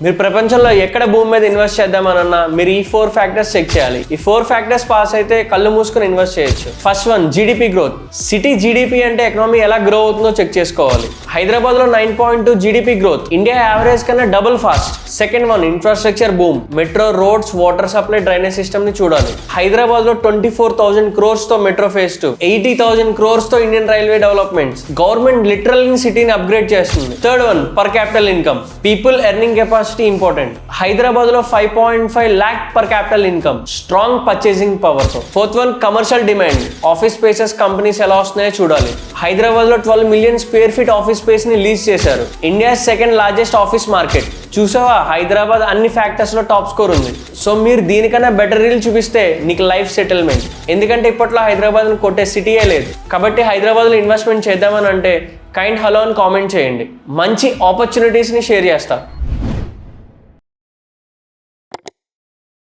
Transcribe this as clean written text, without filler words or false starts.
మీరు ప్రపంచంలో ఎక్కడ భూమి మీద ఇన్వెస్ట్ చేద్దామనన్నా మీరు ఈ 4 ఫ్యాక్టర్స్ చెక్ చేయాలి. ఈ 4 ఫ్యాక్టర్స్ పాస్ అయితే కళ్ళు మూసుకొని ఇన్వెస్ట్ చేయొచ్చు. First one, GDP growth. City GDP అంటే ఎకనామీ ఎలా గ్రో అవుతుందో చెక్ చేసుకోవాలి. హైదరాబాద్ లో 9.2 జీడిపి గ్రోత్, ఇండియా యావరేజ్ కన్నా double fast. Second one, infrastructure boom. Metro, roads, water supply, drainage system ని చూడాలి. హైదరాబాద్ లో 24,000 crores తో మెట్రో ఫేజ్ 2, 80,000 crores తో Indian railway developments. Government literal సిటీని అప్గ్రేడ్ చేస్తుంది. Third one, per capital income. People earning capacity important. Hyderabad లో 5.5 lakh per capital income, strong purchasing power తో. Fourth one, commercial demand. Office spaces companies ఎలా వస్తున్నాయో చూడాలి. హైదరాబాద్ లో 12 million square feet office space ని lease చేశారు. India second largest office market. చూసావా, హైదరాబాద్ అన్ని ఫ్యాక్టర్స్ లో టాప్ స్కోర్ ఉంది. సో మీరు దీనికన్నా బెటర్ రీల్ చూపిస్తే నీకు లైఫ్ సెటిల్మెంట్. ఎందుకంటే ఇప్పట్లో హైదరాబాద్ కొట్టే సిటీయే లేదు. కాబట్టి హైదరాబాద్ లో ఇన్వెస్ట్మెంట్ చేద్దామని అంటే కైండ్ హలో అని కామెంట్ చేయండి. మంచి ఆపర్చునిటీస్ ని షేర్ చేస్తా.